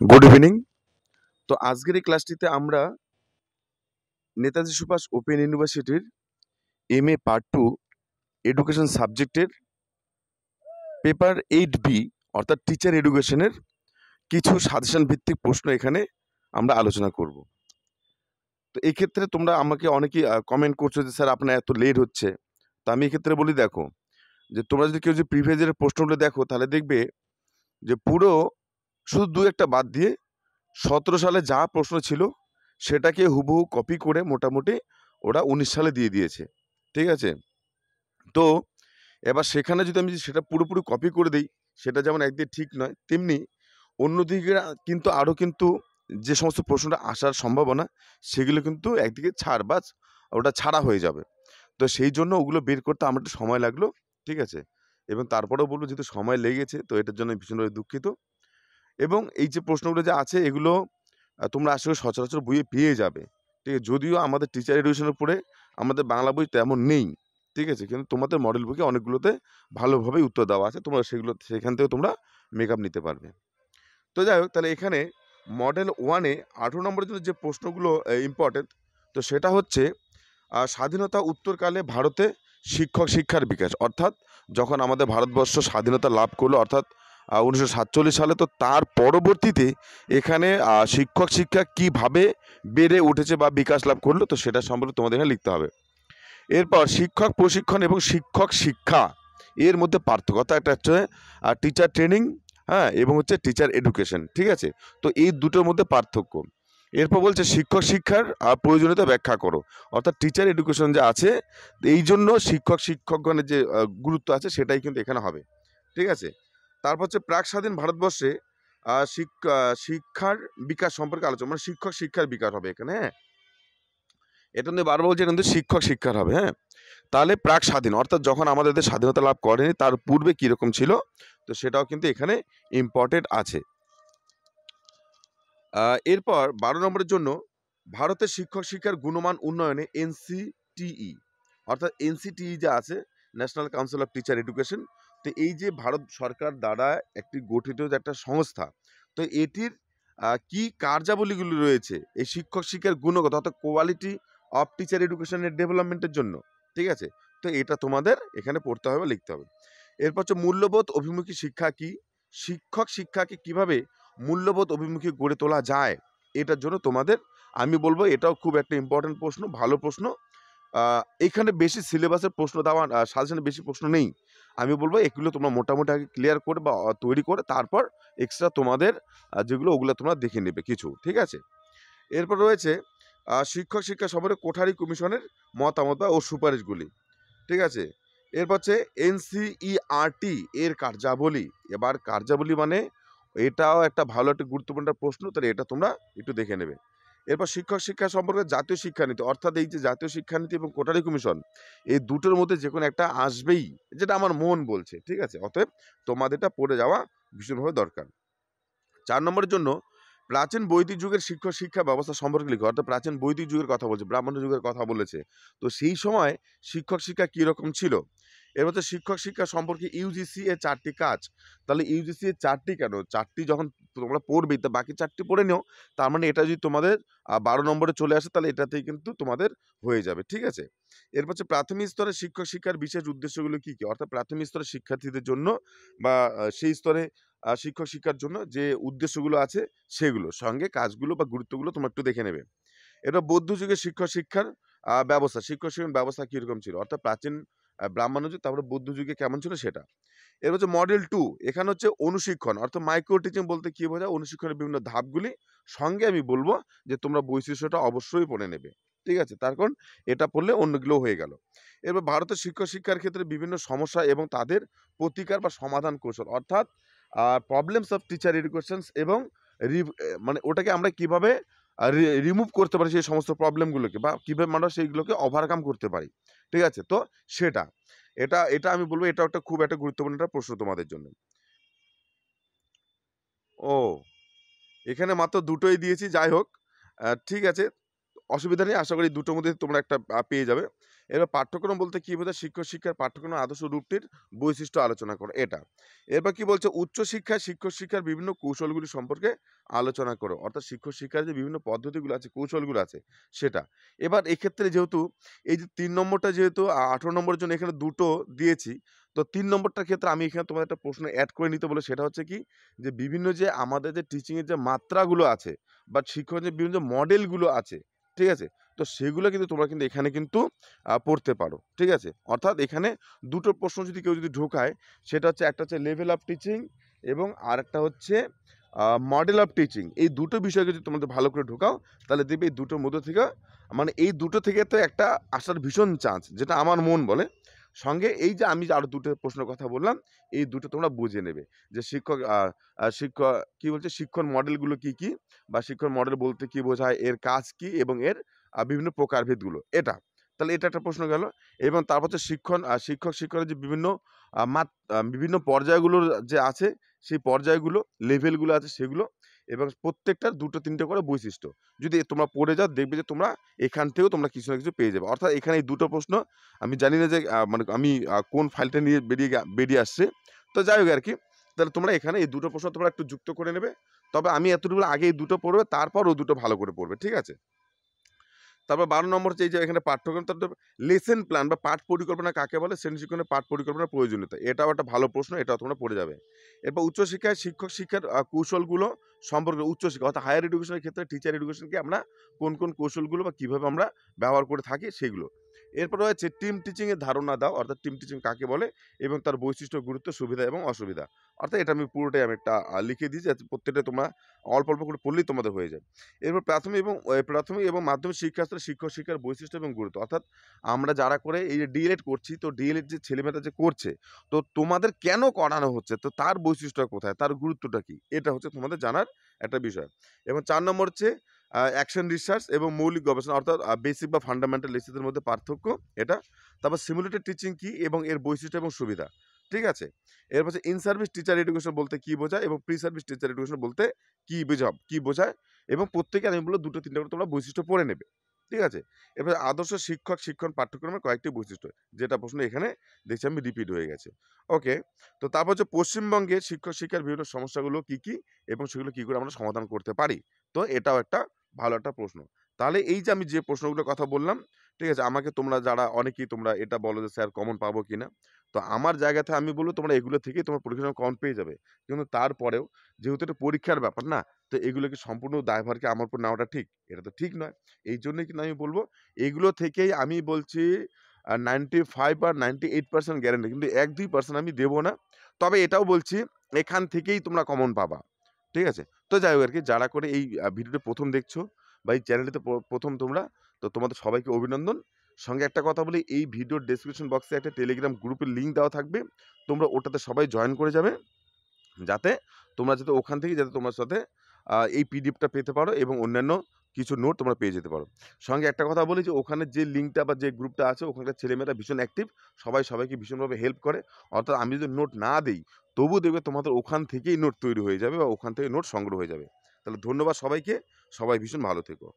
Good evening. তো আজকের এই ক্লাসটিতে আমরা নেতাজি সুভাষ ওপেন ইউনিভার্সিটির MA পার্ট 2 এডুকেশন সাবজেক্টের পেপার 8B অর্থাৎ টিচার এডুকেশনের কিছু সাজেশন ভিত্তিক প্রশ্ন এখানে আমরা আলোচনা করব। তো এই ক্ষেত্রে তোমরা আমাকে অনেকেই কমেন্ট করছো যে স্যার আপনার এত লেট হচ্ছে। তো আমি এক্ষেত্রে বলি দেখো, যে তোমরা যদি কেউ যে প্রিভিয়াস ইয়ারের প্রশ্নগুলো দেখো তাহলে দেখবে যে পুরো শুধু দু একটা বাদ দিয়ে 17 সালে যা প্রশ্ন ছিল সেটাকে হুবহু কপি করে মোটামুটি ওরা 19 সালে দিয়ে দিয়েছে। ঠিক আছে? তো এবার সেখানে যদি আমি সেটা পুরোপুরি কপি করে দেই, সেটা যেমন একদিকে ঠিক নয়, তেমনি অন্যদিকে কিন্তু আরও কিন্তু যে সমস্ত প্রশ্নটা আসার সম্ভাবনা সেগুলো কিন্তু একদিকে ওটা ছাড়া হয়ে যাবে। তো সেই জন্য ওগুলো বের করতে আমার একটু সময় লাগলো। ঠিক আছে? এবং তারপরেও বলবো যেহেতু সময় লেগেছে তো এটার জন্য আমি ভীষণভাবে দুঃখিত। এবং এই যে প্রশ্নগুলো যে আছে এগুলো তোমরা আসলে সচরাচর বইয়ে পেয়ে যাবে। ঠিক আছে? যদিও আমাদের টিচার এডুকেশনের উপরে আমাদের বাংলা বই তেমন নেই। ঠিক আছে? কিন্তু তোমাদের মডেল বইয়ে অনেকগুলোতে ভালোভাবেই উত্তর দেওয়া আছে। তোমরা সেখান থেকেও তোমরা মেকআপ নিতে পারবে। তো যাই হোক, তাহলে এখানে মডেল 1 এ 18 নম্বরের জন্য যে প্রশ্নগুলো ইম্পর্টেন্ট, তো সেটা হচ্ছে স্বাধীনতা উত্তরকালে ভারতে শিক্ষক শিক্ষার বিকাশ। অর্থাৎ যখন আমাদের ভারতবর্ষ স্বাধীনতা লাভ করলো অর্থাৎ 1947 সালে, তো তার পরবর্তীতে এখানে শিক্ষক শিক্ষা কিভাবে বেড়ে উঠেছে বা বিকাশ লাভ করলো, তো সেটা সম্পর্কে তোমাদের এখানে লিখতে হবে। এরপর শিক্ষক প্রশিক্ষণ এবং শিক্ষক শিক্ষা এর মধ্যে পার্থক্য, অর্থাৎ একটা হচ্ছে টিচার ট্রেনিং, হ্যাঁ, এবং হচ্ছে টিচার এডুকেশন। ঠিক আছে? তো এই দুটোর মধ্যে পার্থক্য। এরপর বলছে শিক্ষক শিক্ষার প্রয়োজনীয়তা ব্যাখ্যা করো। অর্থাৎ টিচার এডুকেশন যে আছে, এই জন্য শিক্ষকগণের যে গুরুত্ব আছে সেটাই কিন্তু এখানে হবে। ঠিক আছে? তারপর হচ্ছে প্রাক স্বাধীন ভারতবর্ষে শিক্ষার বিকাশ সম্পর্কে আলোচনা, মানে শিক্ষক শিক্ষার বিকাশ হবে এখানে। হ্যাঁ, এটা নিয়ে বারবার বলছে কিন্তু শিক্ষক শিক্ষার হবে। হ্যাঁ, তাহলে প্রাক স্বাধীন অর্থাৎ যখন আমাদের দেশ স্বাধীনতা লাভ করেনি তার পূর্বে কীরকম ছিল, তো সেটাও কিন্তু এখানে ইম্পর্টেন্ট আছে। এরপর 12 নম্বরের জন্য ভারতের শিক্ষক শিক্ষার গুণমান উন্নয়নে NCTE অর্থাৎ NCTE যে আছে, national council of teacher education, তো এই যে ভারত সরকার দ্বারা একটি গঠিত যে একটা সংস্থা, তো এটির কি কার্যাবলীগুলি রয়েছে এই শিক্ষক শিক্ষার গুণগত অর্থাৎ কোয়ালিটি অফ টিচার এডুকেশনের ডেভেলপমেন্টের জন্য। ঠিক আছে? তো এটা তোমাদের এখানে পড়তে হবে, লিখতে হবে। এরপর হচ্ছে মূল্যবোধ অভিমুখী শিক্ষা কি, শিক্ষক শিক্ষাকে কিভাবে মূল্যবোধ অভিমুখী গড়ে তোলা যায়, এটার জন্য তোমাদের আমি বলবো এটাও খুব একটা ইম্পর্টেন্ট প্রশ্ন, ভালো প্রশ্ন। এখানে বেশি সিলেবাসের প্রশ্ন দেওয়া সাজেশনে বেশি প্রশ্ন নেই। আমি বলবো এগুলো তোমরা মোটামুটি আগে ক্লিয়ার করে বা তৈরি করে তারপর এক্সট্রা তোমাদের যেগুলো ওগুলো তোমরা দেখে নেবে কিছু। ঠিক আছে? এরপর রয়েছে শিক্ষক শিক্ষা সম্পর্কে কোঠারি কমিশনের মতামত ও সুপারিশগুলি। ঠিক আছে? এরপর হচ্ছে NCERT এর কার্যাবলী। এবার কার্যাবলী মানে এটাও একটা ভালো একটা গুরুত্বপূর্ণ প্রশ্ন, তাহলে এটা তোমরা একটু দেখে নেবে। এরপর শিক্ষক শিক্ষা সম্পর্কে জাতীয় শিক্ষানীতি, অর্থাৎ এই যে জাতীয় শিক্ষানীতি এবং কোটারি কমিশন, এই দুটোর মধ্যে যে কোনো একটা আসবেই, যেটা আমার মন বলছে। ঠিক আছে? অতএব তোমাদের এটা পড়ে যাওয়া ভীষণভাবে দরকার। 4 নম্বরের জন্য প্রাচীন বৈদিক যুগের শিক্ষক শিক্ষা ব্যবস্থা সম্পর্কে লিখো। অর্থাৎ প্রাচীন বৈদিক যুগের কথা বলছে, ব্রাহ্মণ যুগের কথা বলেছে। তো সেই সময় শিক্ষক শিক্ষা কীরকম ছিল। এর মধ্যে শিক্ষক শিক্ষা সম্পর্কে ইউজিসি এর 4টি কাজ। তাহলে ইউজিসি এর 4টি কেন? 4টি যখন তোমরা পড়বেই তা বাকি 4টি পড়ে নিও। তার মানে এটা যদি তোমাদের 12 নম্বরে চলে আসে তাহলে এটাতেই কিন্তু তোমাদের হয়ে যাবে। ঠিক আছে? এরপর হচ্ছে প্রাথমিক স্তরে শিক্ষক শিক্ষার বিশেষ উদ্দেশ্যগুলো কী, কী? অর্থাৎ প্রাথমিক স্তরের শিক্ষার্থীদের জন্য বা সেই স্তরে শিক্ষক শিক্ষার জন্য যে উদ্দেশ্যগুলো আছে সেগুলো, সঙ্গে কাজগুলো বা গুরুত্বগুলো তোমরা একটু দেখে নেবে। এবার বৌদ্ধ যুগের শিক্ষক শিক্ষার ব্যবস্থা, শিক্ষক শিক্ষার ব্যবস্থা কীরকম ছিল? অর্থাৎ প্রাচীন ব্রাহ্মণ যুগ তারপরে বৌদ্ধ যুগে কেমন ছিল সেটা। এর হচ্ছে মডেল 2, এখানে হচ্ছে অনুশিক্ষণ অর্থাৎ মাইক্রো টিচিং বলতে কী বোঝায়? অনুশিক্ষণের বিভিন্ন ধাপগুলি, সঙ্গে আমি বলবো যে তোমরা বৈশিষ্ট্যটা অবশ্যই পড়ে নেবে। ঠিক আছে? তার কারণ এটা পড়লে অন্যগুলো হয়ে গেল। এবার ভারতের শিক্ষক শিক্ষার ক্ষেত্রে বিভিন্ন সমস্যা এবং তাদের প্রতিকার বা সমাধান কৌশল, অর্থাৎ প্রবলেমস অফ টিচার এডুকেশনস এবং মানে ওটাকে আমরা কিভাবে রিমুভ করতে পারি সেই সমস্ত প্রবলেমগুলোকে, বা কীভাবে আমরা সেইগুলোকে ওভারকাম করতে পারি। ঠিক আছে? তো সেটা এটা আমি বলবো এটাও একটা খুব একটা গুরুত্বপূর্ণ একটা প্রশ্ন তোমাদের জন্য। ও, এখানে মাত্র দুটোই দিয়েছি, যাই হোক ঠিক আছে। অসুবিধা নেই। আশা করি দুটোর মধ্যে তোমরা একটা পেয়ে যাবে। এবার পাঠ্যক্রম বলতে কি বোঝায়? শিক্ষক-শিক্ষার পাঠ্যক্রমের আদর্শ রূপটির বৈশিষ্ট্য আলোচনা করো এটা। এরপর কি বলছে? উচ্চশিক্ষায় শিক্ষক-শিক্ষার বিভিন্ন কৌশলগুলি সম্পর্কে আলোচনা করো। অর্থাৎ শিক্ষক-শিক্ষার যে বিভিন্ন পদ্ধতিগুলো আছে, কৌশলগুলো আছে সেটা। এবার এক্ষেত্রে যেহেতু এই যে ৩ নম্বরটা যেহেতু ১৮ নম্বরের জন্য এখানে দুটো দিয়েছি। তো ৩ নম্বরটার ক্ষেত্রে আমি এখানে তোমাদের একটা প্রশ্ন এড করে নিতে বলে সেটা হচ্ছে কি? যে বিভিন্ন যে আমাদের যে টিচিং এর যে মাত্রাগুলো আছে বা শিক্ষকের যে বিভিন্ন যে মডেলগুলো আছে, ঠিক আছে? তো সেগুলো কিন্তু তোমরা কিন্তু এখানে কিন্তু পড়তে পারো। ঠিক আছে? অর্থাৎ এখানে দুটো প্রশ্ন যদি কেউ যদি ঢোকায় সেটা হচ্ছে একটা হচ্ছে লেভেল অফ টিচিং এবং আরেকটা হচ্ছে আ মডেল অফ টিচিং। এই দুটো বিষয়কে যদি তোমাদের ভালো করে ঢোকাও তাহলে দেখবে এই দুটোর মধ্য থেকে মানে এই দুটো থেকে তো একটা আসার ভীষণ চান্স যেটা আমার মন বলে। সঙ্গে এই যে আমি যে আরো দুটো প্রশ্নের কথা বললাম, এই দুটো তোমরা বুঝে নেবে। যে শিক্ষক আ আ শিক্ষ কি বলছে? শিক্ষণ মডেলগুলো কি, কি? বা শিক্ষণ মডেল বলতে কি বোঝায়? এর কাজ কি? এবং এর বিভিন্ন প্রকারভেদগুলো এটা। তাহলে এটা একটা প্রশ্ন গেল এবং তারপর হচ্ছে শিক্ষক-শিক্ষকের যে বিভিন্ন বিভিন্ন পর্যায়গুলোর যে আছে সেই পর্যায়গুলো, লেভেলগুলো আছে সেগুলো এবং প্রত্যেকটার ২ টো ৩ টে করে বৈশিষ্ট্য। যদি তোমরা পড়ে যাও দেখবে যে তোমরা এখান থেকেও তোমরা কিছু না কিছু পেয়ে যাবে। অর্থাৎ এখানে এই ২ টো প্রশ্ন আমি জানি না যে মানে আমি কোন ফাইলটা নিয়ে বেরিয়ে আসছে। তো যাই হোক আরকি। তাহলে তোমরা এখানে এই ২ টো প্রশ্ন তোমরা একটু যুক্ত করে নেবে। তবে আমি এতটুকু আগে এই ২ টো পড়বে তারপর ও ২ টো ভালো করে পড়বে। ঠিক আছে? তারপর ১২ নম্বর হচ্ছে এই যে এখানে পাঠ্যক্রম লেসন প্ল্যান বা পাঠ পরিকল্পনা কাকে বলে? শ্রেণী শিক্ষণের পাঠ পরিকল্পনার প্রয়োজনীয়তা। এটাও একটা ভালো প্রশ্ন, এটাও তোমরা পড়ে যাবে। এরপর উচ্চশিক্ষায় শিক্ষক শিক্ষার কৌশলগুলো সম্পর্কে উচ্চশিক্ষা অর্থাৎ হায়ার এডুকেশন এর ক্ষেত্রে টিচার এডুকেশনকে আমরা কোন কৌশলগুলো বা কিভাবে আমরা ব্যবহার করে থাকি সেগুলো। এরপর রয়েছে টিম টিচিং এর ধারণা দাও অর্থাৎ টিম টিচিং কাকে বলে? এবং তার বৈশিষ্ট্য, গুরুত্ব, সুবিধা এবং অসুবিধা। অর্থাৎ এটা আমি পুরোটাই আমি একটা লিখে দিয়েছি যাতে প্রত্যেকটা তোমরা অল্প করে পড়লেই তোমাদের হয়ে যায়। এরপর প্রাথমিক এবং মাধ্যমিক শিক্ষা স্তরে শিক্ষক-শিক্ষার বৈশিষ্ট্য এবং গুরুত্ব। অর্থাৎ আমরা যারা করে এই যে ডিএলএড করছি, তো ডিএলএড যে ছেলেমেয়েরা যে করছে, তো তোমাদের কেন করানো হচ্ছে? তো তার বৈশিষ্ট্যটা কোথায়? তার গুরুত্বটা কি? এটা হচ্ছে তোমাদের জানার একটা বিষয়। এবং ৪ নম্বর হচ্ছে অ্যাকশন রিসার্চ এবং মৌলিক গবেষণা অর্থাৎ বেসিক বা ফান্ডামেন্টাল এর মধ্যে পার্থক্য এটা। তারপর সিমুলেটেড টিচিং কি এবং এর বৈশিষ্ট্য এবং সুবিধা। ঠিক আছে? এরপর হচ্ছে ইন সার্ভিস টিচার এডুকেশন বলতে কি বোঝায়? এবং প্রি সার্ভিস টিচার এডুকেশন বলতে কি বোঝায়? এবং প্রত্যেকে আমি বলব ২ টো ৩ টা করে তোমরা বৈশিষ্ট্য পড়ে নেবে। ঠিক আছে? এবার আদর্শ শিক্ষক শিক্ষণ পাঠ্যক্রমের কয়েকটি বৈশিষ্ট্য। যেটা প্রশ্ন এখানে দেখছি আমি রিপিট হয়ে গেছে। ওকে। তো তারপর হচ্ছে পশ্চিমবঙ্গের শিক্ষক শিক্ষার বিভিন্ন সমস্যাগুলো কি, কি? এবং সেগুলো কি করে আমরা সমাধান করতে পারি? তো এটাও একটা ভালো একটা প্রশ্ন। তাহলে এই যে আমি যে প্রশ্নগুলোর কথা বললাম, ঠিক আছে? আমাকে তোমরা যারা অনেকেই তোমরা এটা বলো যে স্যার কমন পাবো কিনা? তো আমার জায়গা থেকে আমি বলব তোমরা এগুলো থেকেই তোমার পরীক্ষার সময় কমন পেয়ে যাবে। কিন্তু তারপরেও যেহেতু এটা পরীক্ষার ব্যাপার না? তো এগুলো কি সম্পূর্ণ দায়ভার কি আমার উপর নেওয়াটা ঠিক? এটা তো ঠিক নয়। এইজন্যই কিন্তু আমি বলব এগুলো থেকেই আমি বলছি 95 বা 98% গ্যারান্টি কিন্তু ১-২% আমি দেব না। তবে এটাও বলছি এখান থেকেই তোমরা কমন পাবা। ঠিক আছে? তো যাই হোক আরকি যারা করে এই ভিডিওটা ১ম দেখছো বা এই চ্যানেলটিতে ১ম তোমরা তো তোমাদের সবাইকে অভিনন্দন। সঙ্গে একটা কথা বলি এই ভিডিওর ডেসক্রিপশন বক্সে একটা টেলিগ্রাম গ্রুপের লিংক দেওয়া থাকবে। তোমরা ওটাতে সবাই জয়েন করে যাবে। যাতে তোমরা যাতে ওখান থেকেই যাতে তোমার সাথে এই পিডিএফটা পেতে পারো এবং অন্যান্য কিছু নোট তোমরা পেয়ে যেতে পারো। সঙ্গে একটা কথা বলি যে ওখানে যে লিঙ্কটা বা যে গ্রুপটা আছে ওখানকার ছেলেমেয়েরা ভীষণ অ্যাক্টিভ। সবাই সবাইকে ভীষণভাবে হেল্প করে। অর্থাৎ আমি যদি নোট না দেই, তবুও দেখবে তোমাদের ওখান থেকেই নোট তৈরি হয়ে যাবে বা ওখান থেকে নোট সংগ্রহ হয়ে যাবে। তাহলে ধন্যবাদ সবাইকে। সবাই ভীষণ ভালো থেকো।